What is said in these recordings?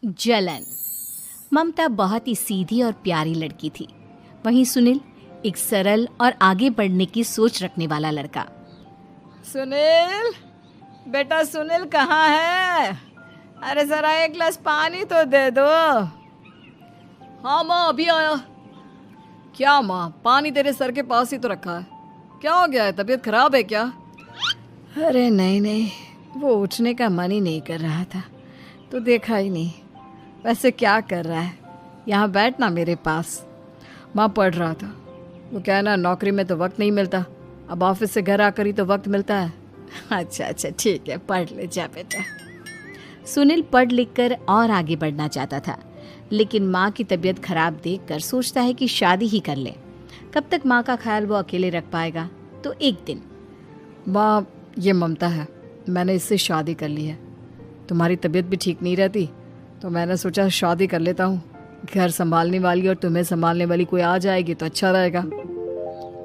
जलन। ममता बहुत ही सीधी और प्यारी लड़की थी, वहीं सुनील एक सरल और आगे बढ़ने की सोच रखने वाला लड़का। सुनील, बेटा सुनील कहाँ है? अरे जरा एक गिलास पानी तो दे दो। हाँ माँ, अभी आया। क्या माँ, पानी तेरे सर के पास ही तो रखा है, क्या हो गया है? तबीयत खराब है क्या? अरे नहीं नहीं, वो उठने का मन ही नहीं कर रहा था तो देखा ही नहीं। वैसे क्या कर रहा है? यहाँ बैठना मेरे पास। माँ पढ़ रहा था। वो कहना नौकरी में तो वक्त नहीं मिलता, अब ऑफिस से घर आकर ही तो वक्त मिलता है। अच्छा अच्छा ठीक है, पढ़ ले जा बेटा। सुनील पढ़ लिख कर और आगे बढ़ना चाहता था, लेकिन माँ की तबीयत खराब देखकर सोचता है कि शादी ही कर ले। कब तक माँ का ख्याल वो अकेले रख पाएगा? तो एक दिन, माँ ये ममता है, मैंने इससे शादी कर ली है। तुम्हारी तबीयत भी ठीक नहीं रहती तो मैंने सोचा शादी कर लेता हूँ। घर संभालने वाली और तुम्हें संभालने वाली कोई आ जाएगी तो अच्छा रहेगा।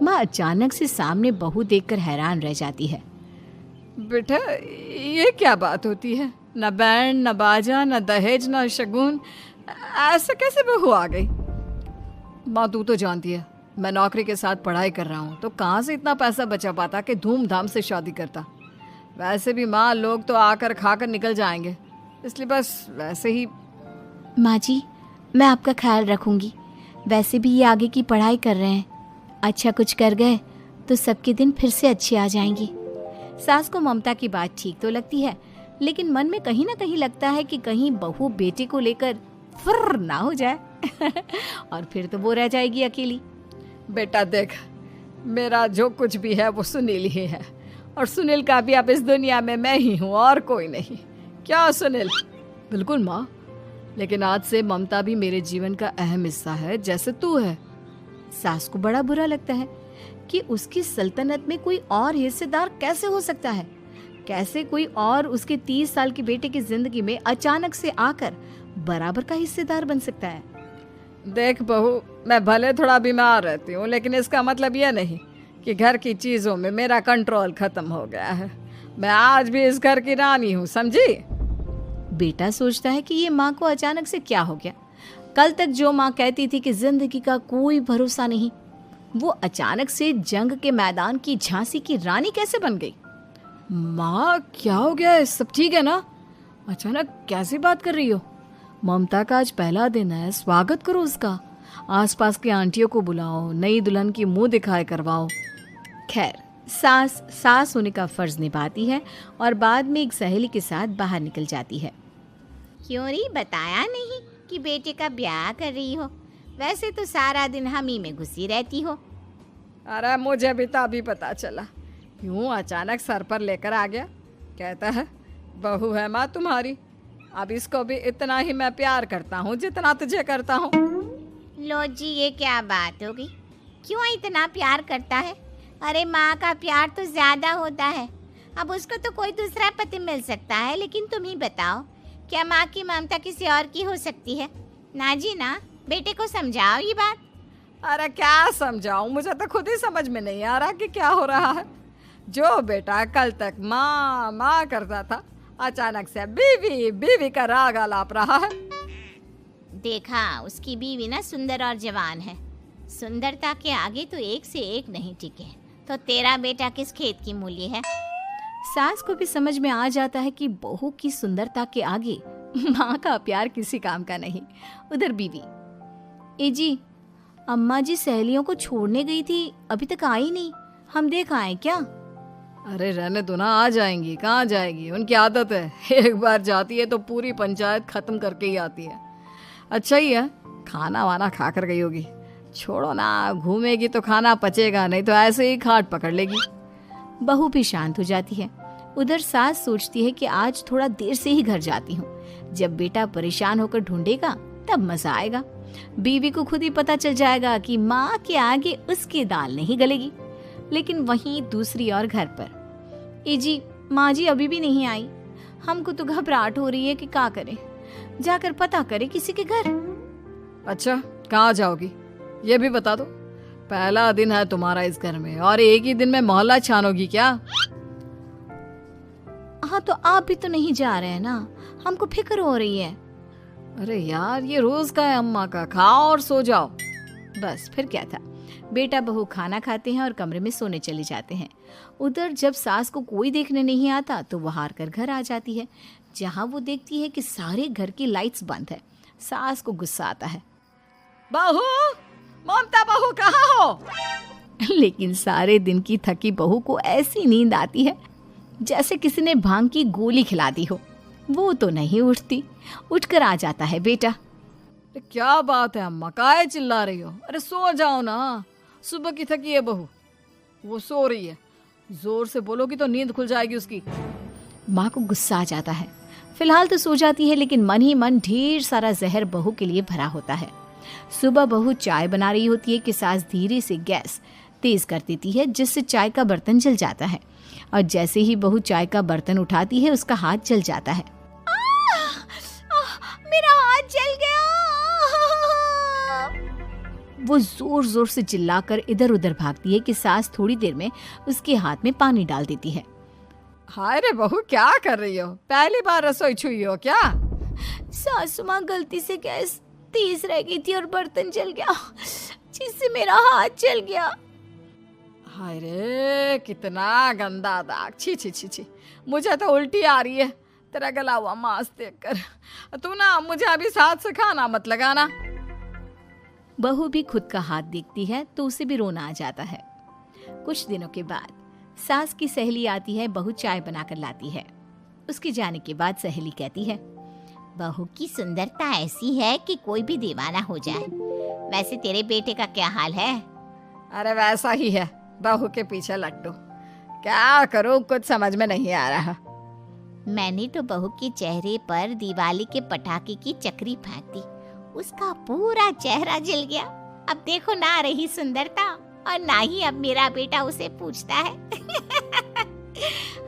माँ अचानक से सामने बहू देखकर हैरान रह जाती है। बेटा ये क्या बात होती है? न बैंड, न बाजा, न दहेज, न शगुन, ऐसे कैसे बहू आ गई? माँ तू तो जानती है मैं नौकरी के साथ पढ़ाई कर रहा हूँ, तो कहाँ से इतना पैसा बचा पाता कि धूमधाम से शादी करता। वैसे भी माँ, लोग तो आकर खाकर निकल जाएंगे, इसलिए बस वैसे ही। माँ जी, मैं आपका ख्याल रखूंगी। वैसे भी ये आगे की पढ़ाई कर रहे हैं, अच्छा कुछ कर गए तो सबके दिन फिर से अच्छे आ जाएंगे। सास को ममता की बात ठीक तो लगती है, लेकिन मन में कहीं ना कहीं लगता है कि कहीं बहू बेटे को लेकर फुर्र ना हो जाए और फिर तो वो रह जाएगी अकेली। बेटा देख, मेरा जो कुछ भी है वो सुनील ही है, और सुनील का भी अब इस दुनिया में मैं ही हूँ और कोई नहीं। क्या सुनील? बिल्कुल माँ, लेकिन आज से ममता भी मेरे जीवन का अहम हिस्सा है, जैसे तू है। सास को बड़ा बुरा लगता है कि उसकी सल्तनत में कोई और हिस्सेदार कैसे हो सकता है। कैसे कोई और उसके 30 साल के बेटे की जिंदगी में अचानक से आकर बराबर का हिस्सेदार बन सकता है। देख बहू, मैं भले थोड़ा बीमार रहती हूँ, लेकिन इसका मतलब यह नहीं कि घर की चीज़ों में मेरा कंट्रोल खत्म हो गया है। मैं आज भी इस घर की रानी हूँ, समझी? बेटा सोचता है कि ये माँ को अचानक से क्या हो गया। कल तक जो माँ कहती थी कि जिंदगी का कोई भरोसा नहीं, वो अचानक से जंग के मैदान की झांसी की रानी कैसे बन गई? माँ क्या हो गया है? सब ठीक है ना? अचानक कैसी बात कर रही हो? ममता का आज पहला दिन है, स्वागत करो उसका। आसपास की आंटियों को बुलाओ, नई दुल्हन की मुंह दिखाए करवाओ। खैर, सास होने का फर्ज निभाती है और बाद में एक सहेली के साथ बाहर निकल जाती है। क्यों री बताया नहीं कि बेटे का ब्याह कर रही हो? वैसे तो सारा दिन हम ही में घुसी रहती हो। अरे मुझे भी तो अभी पता चला, यूं अचानक सर पर लेकर आ गया। कहता है बहू है माँ तुम्हारी, अब इसको भी इतना ही मैं प्यार करता हूँ जितना तुझे करता हूँ। लो जी, ये क्या बात होगी? क्यों इतना प्यार करता है? अरे माँ का प्यार तो ज्यादा होता है। अब उसको तो कोई दूसरा पति मिल सकता है, लेकिन तुम ही बताओ, क्या माँ की ममता किसी और की हो सकती है? ना जी ना, बेटे को समझाओ ये बात। अरे क्या समझाऊं, मुझे तो खुद ही समझ में नहीं आ रहा कि क्या हो रहा है। जो बेटा कल तक माँ माँ करता था, अचानक से बीवी बीवी का राग आलाप रहा है। देखा, उसकी बीवी ना सुंदर और जवान है। सुंदरता के आगे तो एक से एक नहीं टिके, तो तेरा बेटा किस खेत की मूली है? सास को भी समझ में आ जाता है कि बहू की सुंदरता के आगे माँ का प्यार किसी काम का नहीं। उधर बीवी, ए जी, अम्मा जी सहेलियों को छोड़ने गई थी, अभी तक आई नहीं, हम देख आए क्या? अरे रहने दो ना, आ जाएंगी। कहाँ जाएगी, उनकी आदत है, एक बार जाती है तो पूरी पंचायत खत्म करके ही आती है। अच्छा ही है, खाना वाना खा कर गई होगी। छोड़ो ना, घूमेगी तो खाना पचेगा नहीं तो ऐसे ही खाट पकड़ लेगी। बहू भी शांत हो जाती है। उधर सास सोचती है कि आज थोड़ा देर से ही घर जाती हूँ, जब बेटा परेशान होकर ढूंढेगा तब मजा आएगा। बीवी को खुद ही पता चल जाएगा कि माँ के आगे उसकी दाल नहीं गलेगी। लेकिन वहीं दूसरी ओर घर पर, ए जी, माँ जी अभी भी नहीं आई, हमको तो घबराहट हो रही है कि क्या करें, जाकर पता करें किसी के घर। अच्छा, कहाँ जाओगी ये भी बता दो। पहला दिन है तुम्हारा इस घर में और एक ही दिन में मोहल्ला छानोगी क्या? हाँ, तो आप भी तो नहीं जा रहे हैं ना, हमको फिक्र हो रही है। अरे यार, ये रोज का है अम्मा का, खाओ और सो जाओ। बस फिर क्या था। बेटा बहू खाना खाते हैं और कमरे में सोने चले जाते हैं। उधर जब सास को कोई देखने नहीं आता तो वो हार कर घर आ जाती है, जहाँ वो देखती है कि सारे घर की लाइट्स बंद है। सास को गुस्सा आता है। बहू, ममता बहू कहाँ हो? लेकिन सारे दिन की थकी बहू को ऐसी नींद आती है जैसे किसी ने भांग की गोली खिला दी हो। वो तो नहीं उठती। उठकर आ जाता है बेटा। अरे क्या बात है अम्मा, काहे चिल्ला रही हो? अरे सो जाओ ना, सुबह की थकी है बहू, वो सो रही है। जोर से बोलोगी तो नींद खुल जाएगी उसकी। माँ को गुस्सा आ जाता है। फिलहाल तो सो जाती है, लेकिन मन ही मन ढेर सारा जहर बहू के लिए भरा होता है। सुबह बहू चाय बना रही होती है कि सास धीरे से गैस तेज कर देती है, जिससे चाय का बर्तन जल जाता है। और जैसे ही बहू चाय का बर्तन उठाती है उसका हाथ जल जाता है। मेरा हाथ जल गया। वो जोर जोर से चिल्लाकर इधर उधर भागती है कि सास थोड़ी देर में उसके हाथ में पानी डाल देती है। हाय रे बहू, क्या कर रही हो? पहली बार रसोई छुई हो क्या? सासू माँ गलती से गैस तेज रह गई थी और बर्तन जल गया, जिससे मेरा हाथ जल गया। हाय रे, कितना गंदा दाग। छी छी छी छी, मुझे तो उल्टी आ रही है तेरा गला हुआ मांस देखकर। तू ना मुझे अभी साथ से खाना मत लगाना। बहू भी खुद का हाथ देखती है तो उसे भी रोना आ जाता है। कुछ दिनों के बाद सास की सहेली आती है। बहू चाय बनाकर लाती है। उसके जाने के बाद सहेली कहती है, बहू की सुंदरता ऐसी है कि कोई भी दीवाना हो जाए। वैसे तेरे बेटे का क्या हाल है? अरे वैसा ही है, बहू के पीछे लट्टू। क्या करूं, कुछ समझ में नहीं आ रहा। मैंने तो बहू के चेहरे पर दिवाली के पटाखे की चक्री फेंक दी, उसका पूरा चेहरा जल गया। अब देखो ना रही सुंदरता, और ना ही अब मेरा बेटा उसे पूछता है।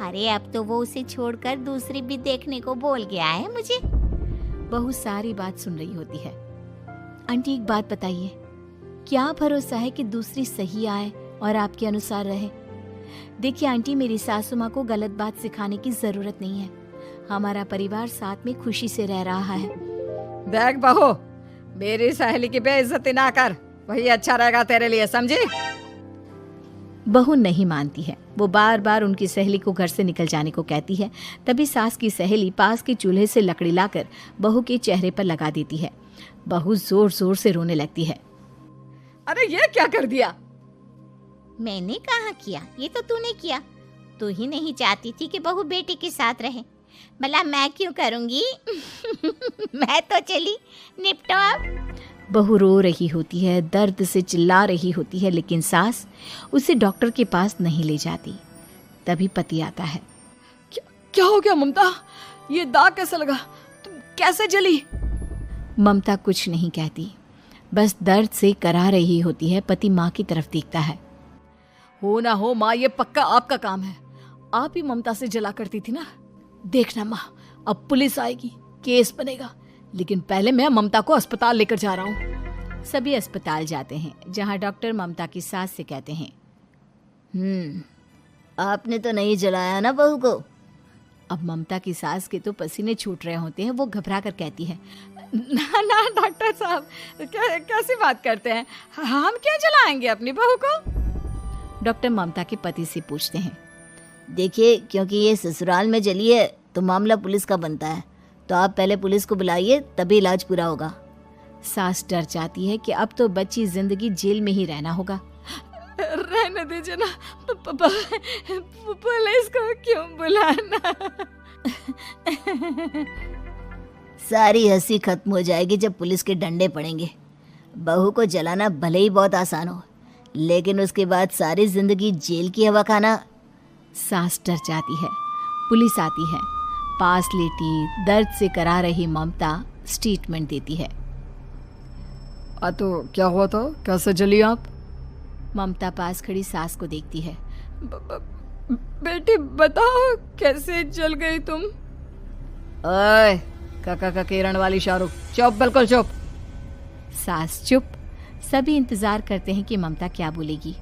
अरे अब तो वो उसे छोड़कर दूसरी भी देखने को बोल गया है मुझे। बहू सारी बात सुन रही होती है। आंटी एक बात बताइए, क्या भरोसा है कि दूसरी सही आए और आपके अनुसार रहे? देखिए आंटी, मेरी सासू माँ को गलत बात सिखाने की जरूरत नहीं है। हमारा परिवार साथ में खुशी से रह रहा है। देख बहू, मेरी सहेली की बेइज्जती ना कर, वही अच्छा रहेगा तेरे लिए, समझी? बहू नहीं मानती है। वो बार बार उनकी सहेली को घर से निकल जाने को कहती है। तभी सास की सहेली पास के चूल्हे से लकड़ी लाकर बहू के चेहरे पर लगा देती है। बहू जोर जोर से रोने लगती है। अरे ये क्या कर दिया? मैंने कहाँ किया, ये तो तूने किया। तू ही नहीं चाहती थी कि बहू बेटे के साथ रहे, भला मैं क्यों करूंगी? मैं तो चली, निपटो अब। बहू रो रही होती है, दर्द से चिल्ला रही होती है, लेकिन सास उसे डॉक्टर के पास नहीं ले जाती। तभी पति आता है। क्या हो गया ममता? ये दाग कैसे लगा? तुम कैसे जली? ममता कुछ नहीं कहती, बस दर्द से करा रही होती है। पति माँ की तरफ देखता है। हो ना हो माँ, ये पक्का आपका काम है। आप ही ममता से जला करती थी ना। देखना माँ, अब पुलिस आएगी, केस बनेगा, लेकिन पहले मैं ममता को अस्पताल लेकर जा रहा हूँ। सभी अस्पताल जाते हैं, जहाँ डॉक्टर ममता की सास से कहते हैं, आपने तो नहीं जलाया ना बहू को? अब ममता की सास के तो पसीने छूट रहे होते हैं। वो घबरा कर कहती है, ना ना डॉक्टर साहब, कैसी बात करते हैं? हम क्या जलाएंगे अपनी बहू को? डॉक्टर ममता के पति से पूछते हैं। देखिए, क्योंकि ये ससुराल में जली है तो मामला पुलिस का बनता है, तो आप पहले पुलिस को बुलाइए, तभी इलाज पूरा होगा। सास डर जाती है कि अब तो बच्ची जिंदगी जेल में ही रहना होगा। रहने दीजिए ना, पुलिस को क्यों बुलाना? सारी हंसी खत्म हो जाएगी जब पुलिस के डंडे पड़ेंगे। बहू को जलाना भले ही बहुत आसान हो, लेकिन उसके बाद सारी जिंदगी जेल की हवा खाना। सास डर जाती है। पुलिस आती है। पास लेटी दर्द से करा रही ममता स्टेटमेंट देती है। तो क्या हुआ था? कैसे जली आप? ममता पास खड़ी सास को देखती है। बेटी बताओ, कैसे जल गई तुम? ओए, काका का किरण वाली शाहरुख, चुप, बिल्कुल चुप। सास चुप। सभी इंतजार करते हैं कि ममता क्या बोलेगी।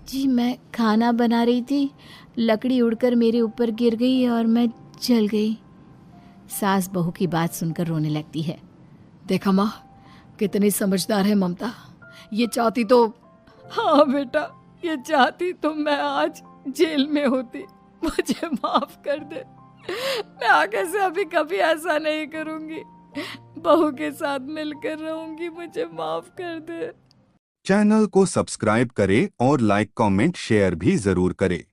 जी, मैं खाना बना रही थी, लकड़ी उड़कर मेरे ऊपर गिर गई और मैं जल गई। सास बहू की बात सुनकर रोने लगती है। देखा माँ, कितनी समझदार है ममता। ये चाहती तो, हाँ बेटा, ये चाहती तो मैं आज जेल में होती। मुझे माफ कर दे। मैं आगे से अभी कभी ऐसा नहीं करूंगी। बहू के साथ मिलकर रहूंगी। मुझे माफ कर दे। चैनल को सब्सक्राइब करें और लाइक कमेंट शेयर भी जरूर करें।